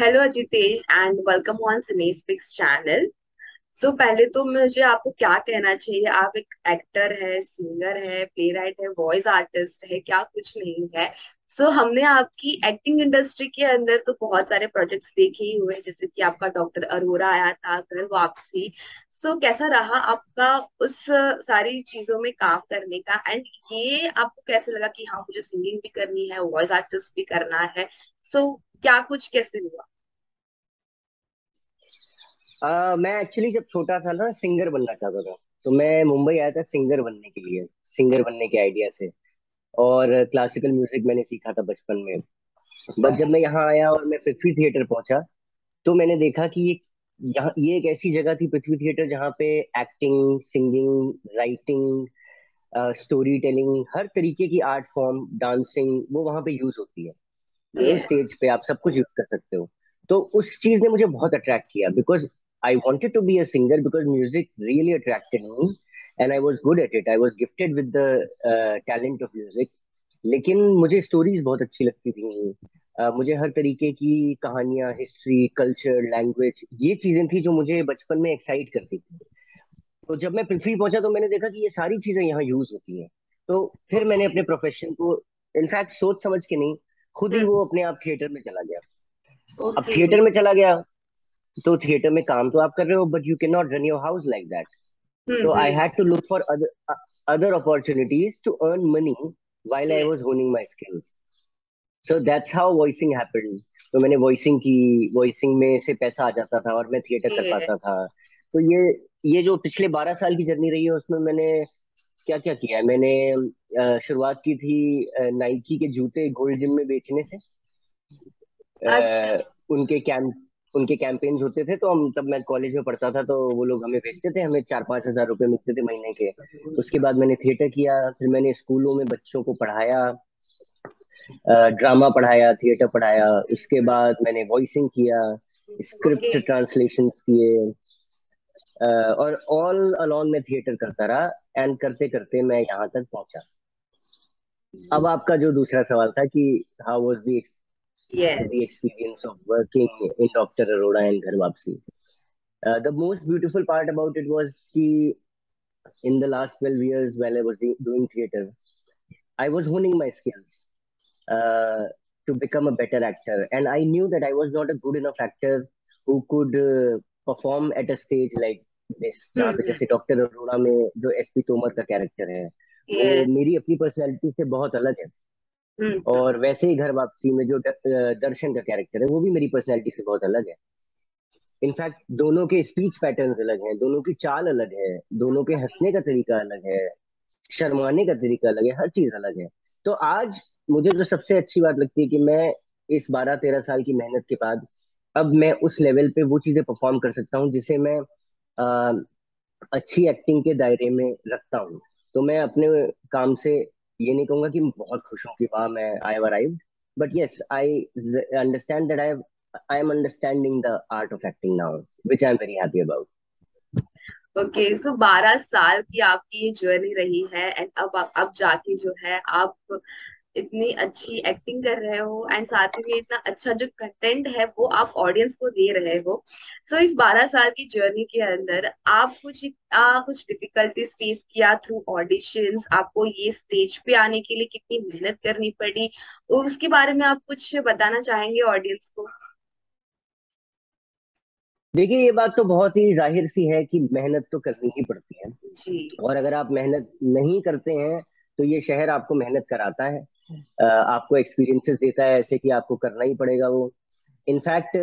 Hello Ajitesh and welcome on cine speaks channel. So पहले तो मुझे आपको क्या कहना चाहिए, आप एक एक्टर है, सिंगर है, प्ले राइट है, वॉइस आर्टिस्ट है, क्या कुछ नहीं है। हमने आपकी एक्टिंग इंडस्ट्री के अंदर तो बहुत सारे प्रोजेक्ट्स देखे ही हुए, जैसे कि आपका डॉक्टर अरोरा आया था, घर वापसी। कैसा रहा आपका उस सारी चीजों में काम करने का, एंड ये आपको कैसे लगा कि हाँ मुझे सिंगिंग भी करनी है, वॉइस आर्टिस्ट भी करना है। क्या कुछ कैसे हुआ? मैं एक्चुअली जब छोटा था ना सिंगर बनना चाहता था। तो मैं मुंबई आया था सिंगर बनने के लिए, सिंगर बनने के आइडिया से। और क्लासिकल म्यूजिक मैंने सीखा था बचपन में। बट जब मैं यहाँ आया और मैं पृथ्वी थिएटर पहुंचा, तो मैंने देखा कि ये एक ऐसी जगह थी, पृथ्वी थिएटर, जहाँ पे acting, singing, writing, story telling, हर तरीके की आर्ट फॉर्म, डांसिंग, वो वहाँ पे यूज होती है। मेन ये स्टेज पे आप सब कुछ यूज कर सकते हो। तो उस चीज ने मुझे बहुत अट्रैक्ट किया, because I wanted to be a singer, because music really attracted me and I was good at it. I was gifted with the talent of music. लेकिन मुझे स्टोरीज बहुत अच्छी लगती थी। मुझे हर तरीके की कहानियां, हिस्ट्री, कल्चर, लैंग्वेज, ये चीजें थी जो मुझे बचपन में एक्साइट करती थी। तो जब मैं पृथ्वी पहुंचा तो मैंने देखा कि ये सारी चीजें यहाँ यूज होती हैं। तो फिर मैंने ओके। अपने प्रोफेशन को, इनफैक्ट सोच समझ के नहीं, खुद ही हम्म। वो अपने आप थिएटर में चला गया। अब ओके। थिएटर में चला गया, तो थिएटर में काम तो आप कर रहे हो, but you can not run your house like that. Hmm. So I hmm. had to look for other opportunities to earn money while I ये। was honing my skills. So that's how voicing happened. तो मैंने voicing की, voicing में से पैसा आ जाता था और मैं थिएटर कर ये। पाता था। तो ये जो पिछले 12 साल की जर्नी रही है, उसमें मैंने क्या क्या किया है। मैंने शुरुआत की थी नाइकी के जूते गोल्ड जिम में बेचने से। अच्छा। उनके उनके कैंपेन्स होते थे, तो हम तब, मैं कॉलेज में पढ़ता था, तो वो लोग हमें भेजते थे, हमें 4-5 हज़ार रुपए मिलते थे महीने के। उसके बाद मैंने थिएटर किया, फिर मैंने स्कूलों में बच्चों को पढ़ाया, ड्रामा पढ़ाया, थिएटर पढ़ाया। उसके बाद मैंने वॉइसिंग किया, ओके। स्क्रिप्ट ट्रांसलेशंस किए, और ऑल अलॉन्ग मैं थिएटर करता रहा। एंड करते करते मैं यहाँ तक पहुंचा। अब आपका जो दूसरा सवाल था कि how was the yes. Experience of working in doctor Arora and घर वापसी। The most beautiful part about it was कि in the last 12 years while I was doing theater, I was honing my skills uh, to become a better actor. And I knew that I was not a good enough actor who could perform at a stage like this, जहाँ पे हम्म। जैसे doctor Arora में जो SP Tomar का character है, वो yes. मेरी अपनी पर्सनैलिटी से बहुत अलग है। हम्म। और वैसे ही घर वापसी में जो दर्शन का कैरेक्टर है, वो भी मेरी पर्सनैलिटी से बहुत अलग है। इनफैक्ट दोनों के स्पीच पैटर्न्स अलग हैं, दोनों की चाल अलग है, दोनों के हंसने का तरीका अलग है, शर्माने का तरीका अलग है, हर चीज अलग है। तो आज मुझे जो सबसे अच्छी बात लगती है कि मैं इस 12-13 साल की मेहनत के बाद अब मैं उस लेवल पे वो चीजें परफॉर्म कर सकता हूँ जिसे मैं अ, अच्छी एक्टिंग के दायरे में रखता हूँ। तो मैं अपने काम से ये नहीं कहूंगा कि मैं बहुत खुश हूँ कि वाह मैं I have arrived, but yes I understand that I am understanding the art of acting now, which I am very happy about. Okay. 12 साल की आपकी ये जर्नी रही है, एंड अब जाके जो है आप इतनी अच्छी एक्टिंग कर रहे हो, एंड साथ ही में इतना अच्छा जो कंटेंट है वो आप ऑडियंस को दे रहे हो। इस 12 साल की जर्नी के अंदर आप कुछ डिफिकल्टीज फेस किया थ्रू ऑडिशंस, आपको ये स्टेज पे आने के लिए कितनी मेहनत करनी पड़ी, उसके बारे में आप कुछ बताना चाहेंगे ऑडियंस को? देखिए, ये बात तो बहुत ही जाहिर सी है कि मेहनत तो करनी ही पड़ती है। जी। और अगर आप मेहनत नहीं करते हैं, तो ये शहर आपको मेहनत कराता है, आपको एक्सपीरियंसेस देता है, ऐसे कि आपको करना ही पड़ेगा वो। इनफैक्ट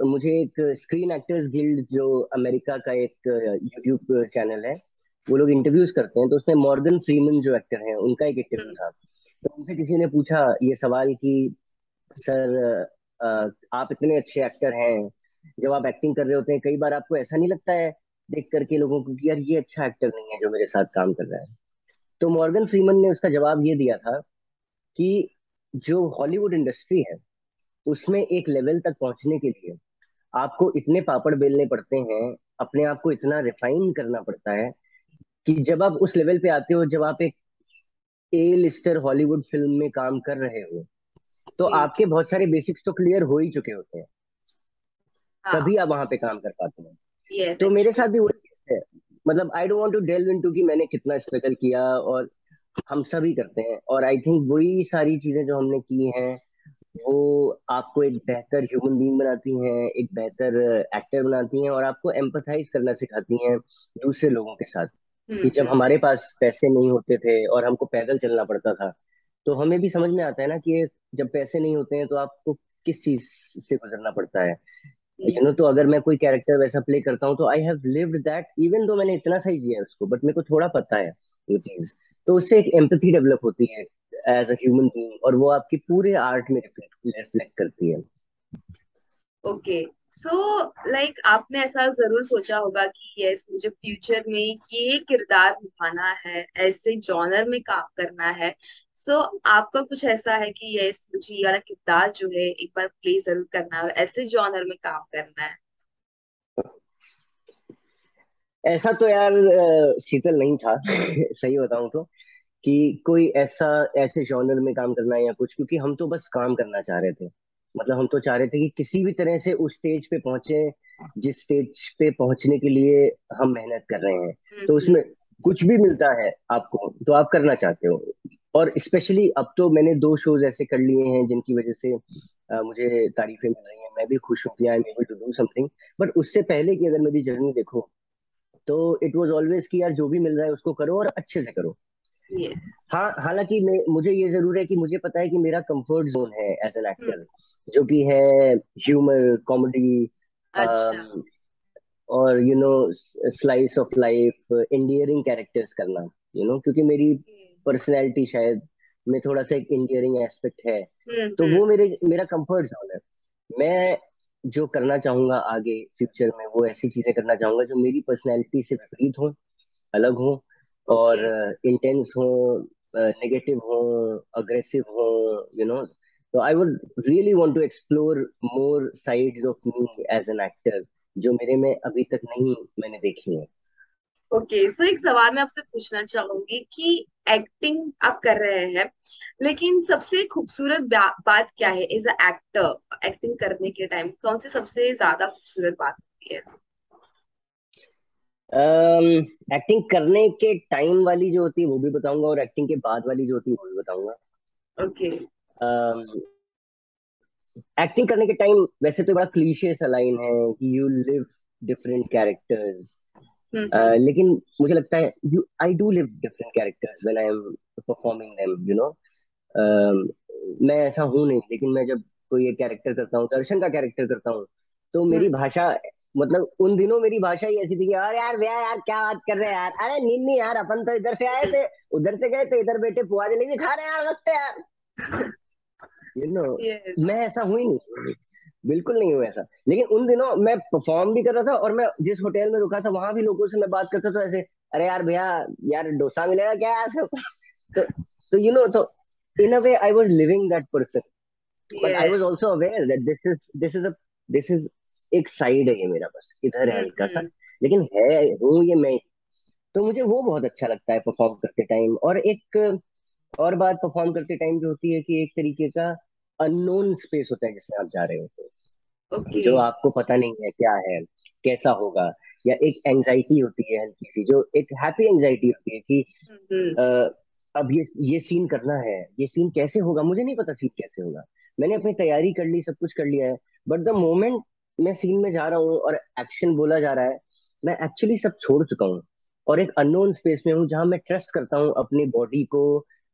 मुझे एक स्क्रीन एक्टर्स गिल्ड, जो अमेरिका का एक यूट्यूब चैनल है, वो लोग इंटरव्यूज करते हैं, तो उसमें मॉर्गन फ्रीमन जो एक्टर हैं, उनका एक इंटरव्यू हम्म। था। तो उनसे किसी ने पूछा ये सवाल कि सर, आप इतने अच्छे एक्टर हैं, जब आप एक्टिंग कर रहे होते हैं, कई बार आपको ऐसा नहीं लगता है देख करके लोगों को कि यार ये अच्छा एक्टर नहीं है जो मेरे साथ काम कर रहा है? तो मॉर्गन फ्रीमन ने उसका जवाब ये दिया था कि जो हॉलीवुड इंडस्ट्री है, उसमें एक लेवल तक पहुंचने के लिए आपको इतने पापड़ बेलने पड़ते हैं, अपने आप को इतना रिफाइन करना पड़ता है, कि जब आप उस लेवल पे आते हो, जब आप एक ए लिस्टर हॉलीवुड फिल्म में काम कर रहे हो, तो जी। आपके बहुत सारे बेसिक्स तो क्लियर हो ही चुके होते हैं। हाँ। तभी आप वहां पे काम कर पाते हैं। यस तो मेरे साथ एक्चुअली। भी वही है। मतलब I don't want to delve into कि मैंने कितना स्ट्रगल किया, और हम सभी करते हैं, और आई थिंक वही सारी चीजें जो हमने की हैं वो आपको एक बेहतर ह्यूमन बीइंग बनाती हैं, एक बेहतर एक्टर बनाती हैं, और आपको एम्पथाइज करना सिखाती हैं दूसरे लोगों के साथ। कि जब हम्म। हमारे पास पैसे नहीं होते थे और हमको पैदल चलना पड़ता था, तो हमें भी समझ में आता है ना कि जब पैसे नहीं होते हैं तो आपको किस चीज से गुजरना पड़ता है। तो अगर मैं कोई कैरेक्टर वैसा प्ले करता हूँ तो I have lived that, even though मैंने इतना सही जिया है उसको, बट मेरे को थोड़ा पता है वो चीज। तो उससे एक एम्पैथी डेवलप होती है एज अ ह्यूमन बीइंग, और वो आपकी पूरे आर्ट में रिफ्लेक्ट करती है। ओके। सो लाइक आपने ऐसा जरूर सोचा होगा कि यस मुझे फ्यूचर में ये किरदार निभाना है, ऐसे जॉनर में काम करना है। सो आपका कुछ ऐसा है कि यस मुझे ये वाला किरदार जो है एक बार प्ले जरूर करना है और ऐसे जॉनर में काम करना है। ऐसा तो यार शीतल नहीं था सही बताऊं तो, कि कोई ऐसा ऐसे जॉनर में काम करना है या कुछ, क्योंकि हम तो बस काम करना चाह रहे थे। मतलब हम तो चाह रहे थे कि किसी भी तरह से उस स्टेज पे पहुंचे जिस स्टेज पे पहुंचने के लिए हम मेहनत कर रहे हैं। तो हम्म। उसमें कुछ भी मिलता है आपको तो आप करना चाहते हो। और स्पेशली अब तो मैंने 2 शोज ऐसे कर लिए हैं जिनकी वजह से मुझे तारीफें मिल रही हैं, मैं भी खुश हूँ कि I am able to do something. But उससे पहले की अगर मेरी जर्नी देखो, तो इट वाज ऑलवेज कि यार जो भी मिल रहा है उसको करो और अच्छे से करो। यस। हाँ, हालांकि मुझे ये जरूर है कि मुझे पता है कि मेरा कंफर्ट जोन है एज एन हम्म। एक्टर, जो कि है ह्यूमर, कॉमेडी, अच्छा। और slice of life, endearing characters करना। क्योंकि मेरी पर्सनैलिटी शायद में थोड़ा सा एक इंडियरिंग एस्पेक्ट है। तो हम्म। वो मेरा कंफर्ट जोन है। मैं जो करना चाहूंगा आगे फ्यूचर में, वो ऐसी चीजें करना चाहूंगा जो मेरी पर्सनैलिटी से विपरीत हो, अलग हो, और ओके। इंटेंस हो, नेगेटिव हो, अग्रेसिव हो। तो I would really want to explore more sides of me as an actor, जो मेरे में अभी तक नहीं मैंने देखी है। ओके। सो एक सवाल मैं आपसे पूछना चाहूंगी कि एक्टिंग आप कर रहे हैं, लेकिन सबसे खूबसूरत बात क्या है एज अ एक्टर? एक्टिंग करने के टाइम कौन सी सबसे ज्यादा खूबसूरत बात होती है? एक्टिंग करने के टाइम वाली जो होती है वो भी बताऊंगा, और एक्टिंग के बाद वाली जो होती है वो भी बताऊंगा। ओके। एक्टिंग करने के टाइम वैसे तो बड़ा क्लीशे सा लाइन है कि यू लिव डिफरेंट कैरेक्टर्स, हम्म। लेकिन मुझे लगता है you I do live different characters when I am performing them. मैं ऐसा हूं नहीं, लेकिन मैं जब कोई एक कैरेक्टर करता हूँ, दर्शन का कैरेक्टर करता हूँ, तो मेरी हम्म। भाषा, मतलब उन दिनों मेरी भाषा ही ऐसी थी कि यार यार भैया यार क्या बात कर रहे हैं यार, अरे नहीं नहीं यार, अपन तो इधर से आए थे, उधर से गए थे, इधर बैठे पुआ जलेबी खा रहे हैं यार, मस्त है यार। You know yes. मैं ऐसा हूं ही नहीं, बिल्कुल नहीं हूँ ऐसा। लेकिन उन दिनों मैं परफॉर्म भी कर रहा था, और मैं जिस होटल में रुका था वहां भी लोगों से मैं बात करता था ऐसे, अरे यार भैया, यार डोसा मिलेगा क्या यार तो तो in a way I was living that person. But I was yes. Also aware that this is एक साइड है ये मेरा, बस इधर है हल्का सा, हम्म। लेकिन है हूँ ये मैं। तो मुझे वो बहुत अच्छा लगता है परफॉर्म करते टाइम। और एक और बात परफॉर्म करते टाइम जो होती है कि एक तरीके का अननोन स्पेस होता है जिसमें आप जा रहे होते हैं, ओके। जो आपको पता नहीं है क्या है, कैसा होगा। या एक एंजाइटी होती है हल्की सी, जो एक हैप्पी एंजाइटी होती है कि हम्म। अ, अब ये सीन करना है, ये सीन कैसे होगा, मुझे नहीं पता सीन कैसे होगा। मैंने अपनी तैयारी कर ली, सब कुछ कर लिया है, बट द मोमेंट मैं सीन में जा रहा हूँ और एक्शन बोला जा रहा है, मैं एक्चुअली सब छोड़ चुका हूँ, और एक अननोन स्पेस में हूँ जहां मैं ट्रस्ट करता हूँ अपनी बॉडी को,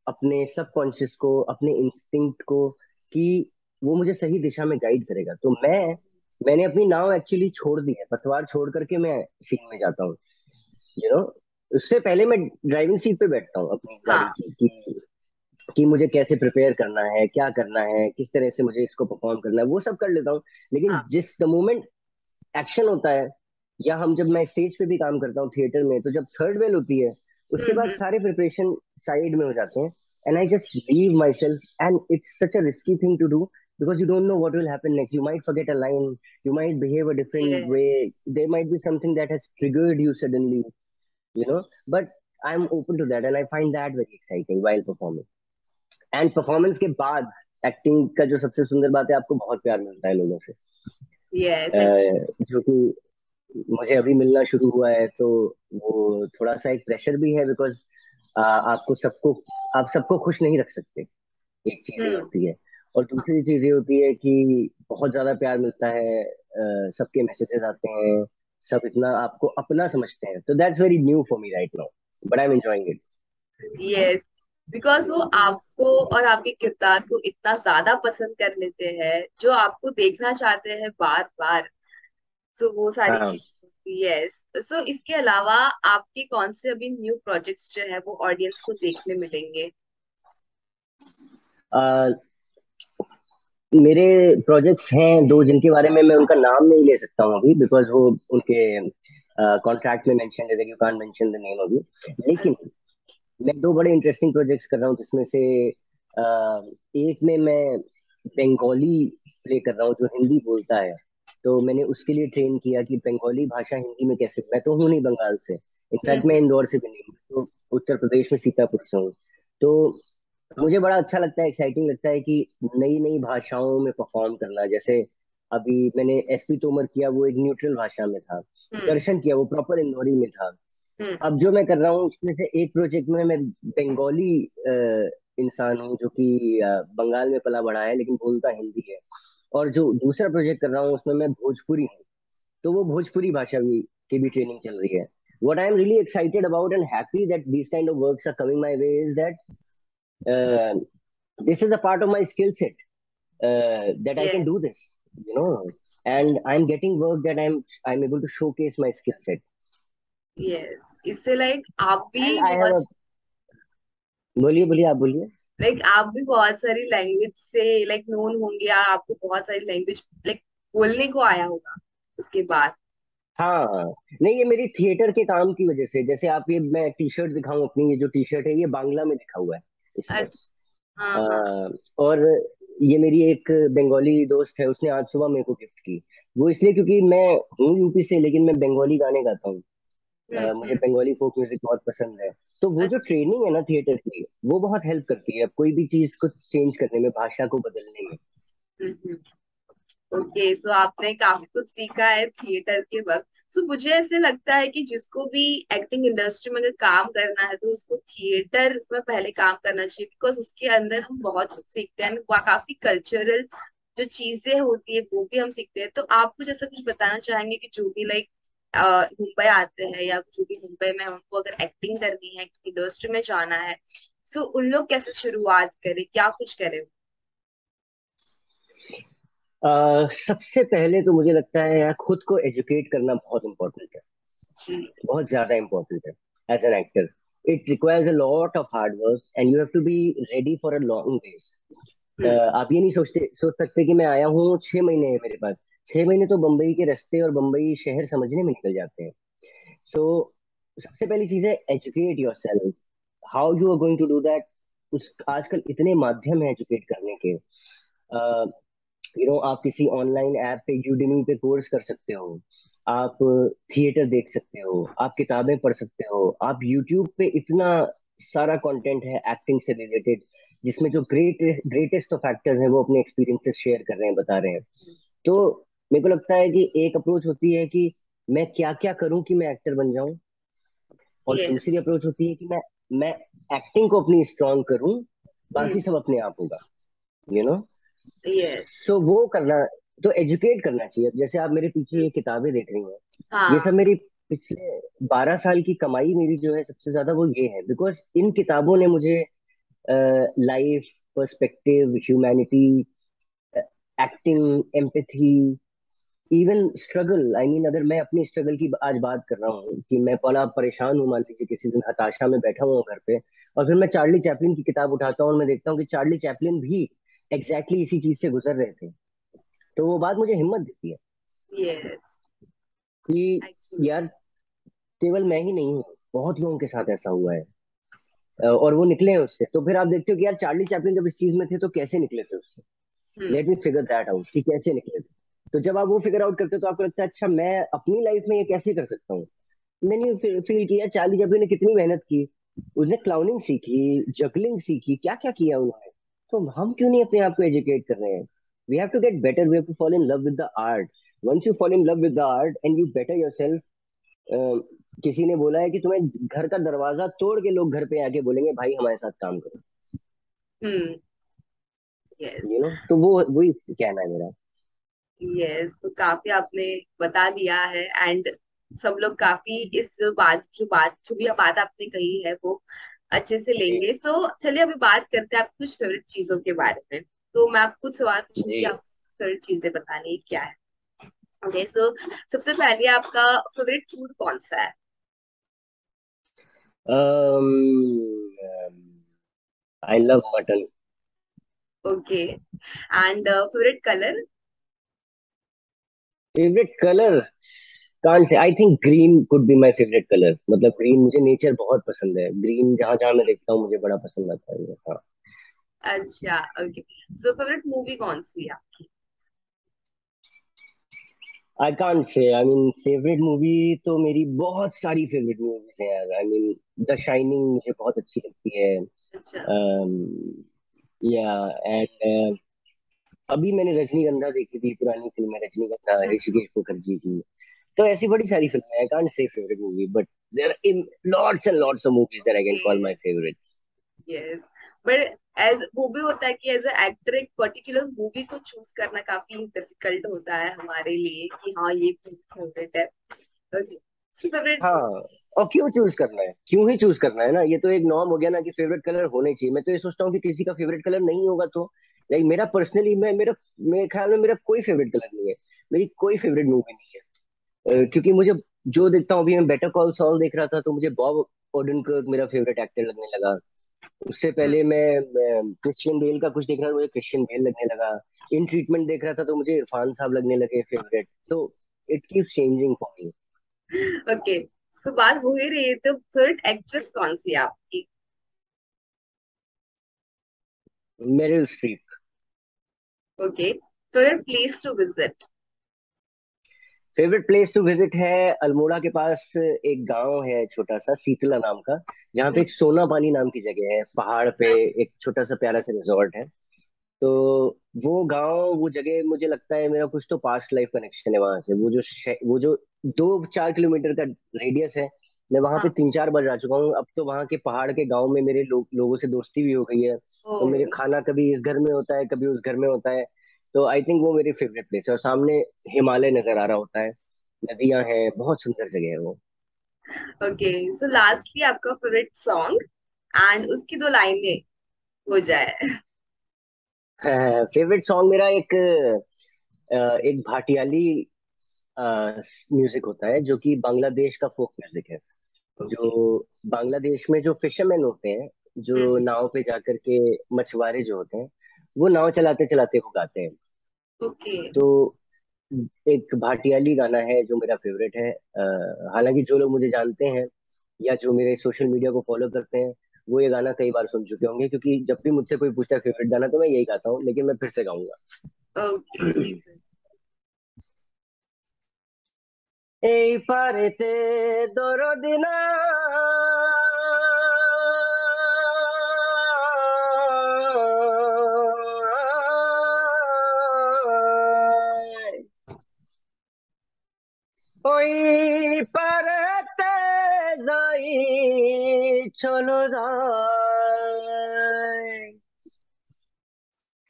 अपने सबकॉन्शियस को, अपने इंस्टिंक्ट को, कि वो मुझे सही दिशा में गाइड करेगा। तो मैंने अपनी नाव एक्चुअली छोड़ दी है, पतवार छोड़ करके मैं सीन में जाता हूँ। यू नो उससे पहले मैं ड्राइविंग सीट पे बैठता हूँ अपनी गाड़ी हाँ। की, कि मुझे कैसे प्रिपेयर करना है, क्या करना है, किस तरह से मुझे इसको परफॉर्म करना है, वो सब कर लेता हूँ। लेकिन हाँ। जिस द मोमेंट एक्शन होता है, या जब मैं स्टेज पे भी काम करता हूँ थिएटर में, तो जब थर्ड बेल होती है, उसके बाद हम्म। सारे प्रिपरेशन साइड में हो जाते हैं, and I just leave myself, and it's such a risky thing to do, because you don't know what will happen next. You might forget a line, you might behave a different way, yes. there might be something that has triggered you suddenly, you know but I'm open to that, and I find that very exciting while performing. And performance के बाद acting का जो सबसे सुंदर बात है, आपको बहुत प्यार मिलता है लोगों से। Yes actually. जो कि मुझे अभी मिलना शुरू हुआ है, तो वो थोड़ा सा एक प्रेशर भी है, बिकॉज आपको सबको आप सबको खुश नहीं रख सकते। एक चीज ये हम्म। होती है। और दूसरी चीज ये होती है कि बहुत ज्यादा प्यार मिलता है, सबके मैसेजेस आते हैं, सब इतना आपको अपना समझते हैं, तो that's very new for me right now, but I am enjoying it. Yes, because वो आपको और आपके किरदार को इतना ज्यादा पसंद कर लेते हैं, जो आपको देखना चाहते हैं बार बार। सो वो सारी हाँ। चीज। यस। सो इसके अलावा आपके कौन से अभी न्यू प्रोजेक्ट्स जो है वो ऑडियंस को देखने मिलेंगे? अ, मेरे प्रोजेक्ट्स हैं दो, जिनके बारे में मैं उनका नाम नहीं ले सकता हूँ अभी, बिकॉज वो उनके कॉन्ट्रैक्ट में मेंशन है, you can't mention the name अभी। लेकिन मैं दो बड़े इंटरेस्टिंग प्रोजेक्ट्स कर रहा हूँ, जिसमें से एक में मैं बंगाली प्ले कर रहा हूँ, जो हिंदी बोलता है। तो मैंने उसके लिए ट्रेन किया कि बंगाली भाषा हिंदी में कैसे, मैं तो हूँ नहीं बंगाल से, इनफैक्ट मैं हम्म। इंदौर से भी नहीं हूँ, तो उत्तर प्रदेश में सीतापुर से हूँ। तो मुझे बड़ा अच्छा लगता है, एक्साइटिंग लगता है कि नई नई भाषाओं में परफॉर्म करना। जैसे अभी मैंने एसपी तोमर किया, वो एक न्यूट्रल भाषा में था। हम्म। दर्शन किया, वो प्रॉपर इंदौरी में था। हम्म। अब जो मैं कर रहा हूँ उसमें से एक प्रोजेक्ट में मैं बंगाली इंसान हूँ, जो कि बंगाल में पला बड़ा है लेकिन बोलता हिंदी है। और जो दूसरा प्रोजेक्ट कर रहा हूँ उसमें मैं भोजपुरी हूँ, तो वो भोजपुरी भाषा भी की भी ट्रेनिंग चल रही है। What I am really excited about and happy that these kind of works are coming my way is that uh, this is a part of my skill set, that I can yes. do this, you know, and I'm getting work that I'm able to showcase my skill set. Yes, इससे like आप And भी I have बहुत, a, बोलिए बोलिए, आप बोलिए। Like आप भी बहुत सारी लैंग्वेज से लाइक नोन होंगे, या आपको बहुत सारी लैंग्वेज लाइक बोलने को आया होगा उसके बाद। हाँ हाँ। नहीं, ये मेरी थिएटर के काम की वजह से, जैसे आप ये, मैं टी शर्ट दिखाऊं अपनी, ये जो टी शर्ट है ये बांग्ला में लिखा हुआ है इसमें। अच्छा। हाँ हाँ। आ, और ये मेरी एक बंगाली दोस्त है, उसने आज सुबह मेरे को गिफ्ट की। वो इसलिए क्योंकि मैं हूँ यूपी से, लेकिन मैं बंगाली गाने गाता हूँ। मुझे हम्म। बंगाली फोक म्यूजिक बहुत पसंद है। तो वो जो अच्छा। ट्रेनिंग है ना थिएटर की, वो बहुत हेल्प करती है अब कोई भी चीज को चेंज करने में, भाषा को बदलने में। हम्म। ओके, सो आपने काफी कुछ सीखा है थिएटर के वक्त। सो मुझे ऐसे लगता है कि जिसको भी एक्टिंग इंडस्ट्री में अगर काम करना है तो उसको थिएटर में पहले काम करना चाहिए, बिकॉज उसके अंदर हम बहुत कुछ सीखते हैं, वहाँ काफी कल्चरल जो चीजें होती है वो भी हम सीखते हैं। तो आप कुछ ऐसा कुछ बताना चाहेंगे कि जो भी लाइक मुंबई आते हैं, या जो भी मुंबई में हैं, उनको अगर एक्टिंग करनी है, इंडस्ट्री में जाना है, सो उन लोग कैसे शुरुआत करें, क्या कुछ करें? सबसे पहले तो मुझे लगता है यार, खुद को एजुकेट करना बहुत इंपॉर्टेंट है, जी। बहुत ज्यादा इंपॉर्टेंट है। As an actor it requires a lot of hard work and you have to be ready for a long race. Hmm. आप ये नहीं सोच सकते कि मैं आया हूँ 6 महीने है मेरे पास। 6 महीने तो बम्बई के रास्ते और बम्बई शहर समझने में निकल जाते हैं। सो सबसे पहली चीज है, educate yourself. How you are going to do that? उस आजकल इतने माध्यम है एजुकेट करने के। आप किसी ऑनलाइन ऐप पे, यूडेमी पे कोर्स कर सकते हो। आप थिएटर देख सकते हो, आप किताबें पढ़ सकते हो, आप यूट्यूब पे इतना सारा कंटेंट है एक्टिंग से रिलेटेड, जिसमें जो ग्रेटेस्ट ऑफ एक्टर्स हैं वो अपने एक्सपीरियंसेस शेयर कर रहे हैं, बता रहे हैं। तो मेरे को लगता है कि एक अप्रोच होती है कि मैं क्या क्या करूं कि मैं एक्टर बन जाऊं, और दूसरी यस। अप्रोच होती है कि मैं एक्टिंग को अपनी स्ट्रांग करूं, बाकी हम्म। सब अपने आप होगा, यू नो। यस। सो वो करना, तो एजुकेट करना चाहिए। अब जैसे आप मेरे पीछे ये किताबें देख रही हैं, ये सब हाँ। मेरी पिछले 12 साल की कमाई मेरी जो है सबसे ज्यादा, वो ये है, बिकॉज इन किताबों ने मुझे life, perspective, humanity, acting, empathy, even struggle, I mean अगर मैं अपनी स्ट्रगल की आज बात कर रहा हूँ कि मैं बड़ा परेशान हूँ, मान लीजिए किसी दिन हताशा में बैठा हुआ हूँ घर पे, और फिर मैं चार्ली चैपलिन की किताब उठाता हूँ और मैं देखता हूँ कि चार्ली चैपलिन भी एग्जैक्टली इसी चीज से गुजर रहे थे, तो वो बात मुझे हिम्मत देती है यस कि एक्चुअली। यार, केवल मैं ही नहीं हूँ, बहुत लोगों के साथ ऐसा हुआ है। और वो निकले हैं उससे, तो फिर आप देखते हो कि यार चार्ली चैपलिन जब इस चीज में थे तो कैसे निकले थे उससे। Hmm. Let me figure that out कि कैसे निकले थे। तो जब आप वो फिगर आउट करते हो तो आपको लगता है अच्छा, मैं अपनी लाइफ में ये कैसे कर सकता हूँ। मैंने फील किया चार्ली चैपलिन ने कितनी मेहनत की, उसने क्लाउनिंग सीखी, जगलिंग सीखी, क्या क्या किया उन्होंने। तो हम क्यों नहीं अपने आप को एजुकेट कर रहे हैं? We have to get better, we have to fall in love with the art, once you fall in love with the art and you better yourself, किसी ने बोला है कि तुम्हें घर का दरवाजा तोड़ के लोग घर पे आके बोलेंगे भाई हमारे साथ काम करो। हम्म। यस। तो वो वही कहना है मेरा। यस, तो काफी आपने बता दिया है। एंड सब लोग काफी इस बात जो भी बात आपने कही है वो अच्छे से जी। लेंगे। सो चलिए अभी बात करते हैं आप कुछ फेवरेट चीजों के बारे में। तो मैं आपको कुछ सवाल जी। पूछूंगी, आप फेवरेट चीजें बतानी क्या है। ओके, सो सबसे पहले आपका फेवरेट फूड कौन सा है? I love mutton. Okay. And favourite colour? Favourite colour कान से, I think green could be my favourite colour. मतलब ग्रीन, मुझे नेचर बहुत पसंद है, ग्रीन जहां जहां मैं देखता हूँ मुझे बड़ा पसंद आता है ये। हाँ। अच्छा, ओके। सो फेवरेट मूवी कौन सी है आपकी? आई कांट से, आई मीन फेवरेट मूवी तो मेरी बहुत सारी फेवरेट मूवीज हैं यार। आई मीन द शाइनिंग मुझे बहुत अच्छी लगती है। अच्छा। या एंड अभी मैंने रजनीगंधा देखी थी, पुरानी फिल्म है रजनीगंधा, ऋषिकेश मुखर्जी की। तो ऐसी बड़ी सारी फिल्में हैं, I can't say favourite movie, but there are in lots and lots of movies that I can okay. Call my favourites. Yes, but as वो भी होता है कि एज अ एक्टर एक पर्टिकुलर मूवी को चूज करना काफी डिफिकल्ट होता है हमारे लिए कि हाँ ये फेवरेट है। Okay, favourite. हाँ, और क्यों चूज करना है, क्यों ही चूज करना है ना, ये तो एक नॉर्म हो गया ना कि फेवरेट कलर होने चाहिए। मैं तो ये सोचता हूँ कि किसी का फेवरेट कलर नहीं होगा तो, लाइक मेरा पर्सनली, मैं मेरा मेरे ख्याल में मेरा कोई फेवरेट कलर नहीं है, मेरी कोई फेवरेट मूवी नहीं है। क्योंकि मुझे जो देखता हूँ, अभी मैं बेटर कॉल सॉल देख रहा था तो मुझे बॉब ओडेनकर्क मेरा फेवरेट एक्टर लगने लगा। उससे पहले मैं क्रिश्चियन बेल का कुछ देख रहा था, मुझे क्रिश्चियन बेल लगने लगा। इन ट्रीटमेंट देख रहा था तो मुझे इरफान साहब लगने लगे फेवरेट। तो it keep changing for me. Okay, so बात हो ही रही है तो फेवरेट एक्ट्रेस कौन सी है आपकी? Meryl Streep. Okay, favourite place to visit? Favourite place to visit है अल्मोड़ा के पास, एक गांव है छोटा सा सीतला नाम का, जहाँ पे एक सोना पानी नाम की जगह है पहाड़ पे, एक छोटा सा प्यारा सा रिजॉर्ट है। तो वो गांव, वो जगह, मुझे लगता है मेरा कुछ तो पास्ट लाइफ कनेक्शन है वहां से। वो जो 2-4 किलोमीटर का रेडियस है, मैं वहां पे हाँ। 3-4 बार जा चुका हूँ। अब तो वहां के पहाड़ के गांव में मेरे लोगों से दोस्ती भी हो गई है। ओ। तो मेरे खाना कभी इस घर में होता है, कभी उस घर में होता है। तो आई थिंक वो मेरी फेवरेट प्लेस है, और सामने हिमालय नजर आ रहा होता है, नदियां हैं, बहुत सुंदर जगह है वो। ओके, सो लास्टली आपका फेवरेट सॉन्ग एंड उसकी दो लाइनें हो जाए। फेवरेट सॉन्ग मेरा एक भाटियाली म्यूजिक होता है, जो कि बांग्लादेश का फोक म्यूजिक है। जो ओके। बांग्लादेश में जो फिशरमैन होते हैं, जो नाव पे जाकर के, मछुआरे जो होते हैं, वो नाव चलाते चलाते वो गाते हैं। ओके। तो एक भाटियाली गाना है जो मेरा फेवरेट है। हालांकि जो लोग मुझे जानते हैं या जो मेरे सोशल मीडिया को फॉलो करते हैं, वो ये गाना कई बार सुन चुके होंगे, क्योंकि जब भी मुझसे कोई पूछता है फेवरेट गाना तो मैं यही गाता हूँ, लेकिन मैं फिर से गाऊंगा। ओके जी। এই পারেতে দরদি নাই, ওই পারেতে যাই চলো যায়,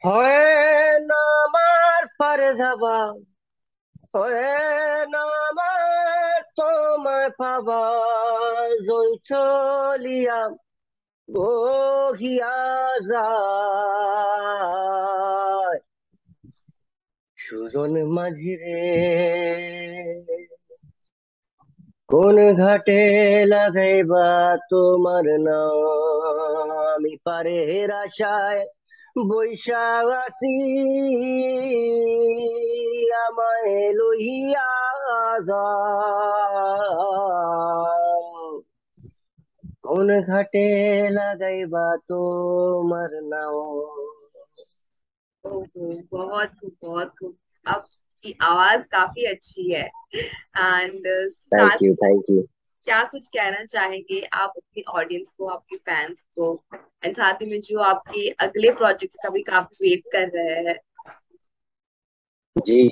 হয় না আমার পারে যাবা, হয় না আমার তোমায় পাবা, জল চলিয়া বহিয়া যায়। সুজন মাঝি রে, কোন ঘাটে লাগাইবা তোমার নাম, আমি পারের আশায় বৈশাখ আছি, আমায় লইয়া যাও, কোন ঘাটে লাগাইবা তোমার নাম। ओहो, बहुत खूब, बहुत खूब। आपकी आवाज काफी अच्छी है। एंड थैंक साथ यू, थैंक यू। क्या कुछ कहना चाहेंगे आप अपनी ऑडियंस को, आपके फैंस को, एंड साथ ही में जो आपके अगले प्रोजेक्ट्स का भी काफी वेट कर रहे हैं? जी।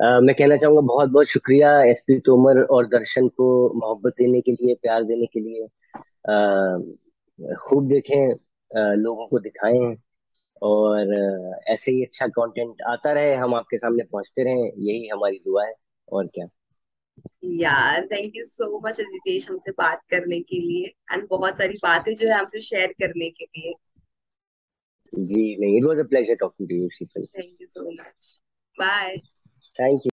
मैं कहना चाहूंगा बहुत बहुत शुक्रिया एसपी तोमर और दर्शन को मोहब्बत देने के लिए, प्यार देने के लिए। खूब देखें, लोगों को दिखाएं, और ऐसे ही अच्छा कंटेंट आता रहे, हम आपके सामने पहुंचते रहें, यही हमारी दुआ है। और क्या। यार thank you so much Ajitesh हमसे बात करने के लिए एंड बहुत सारी बातें जो है हमसे शेयर करने के लिए। जी नहीं, it was a pleasure talking to you Sheetal. Thank you so much. Bye. Thank you.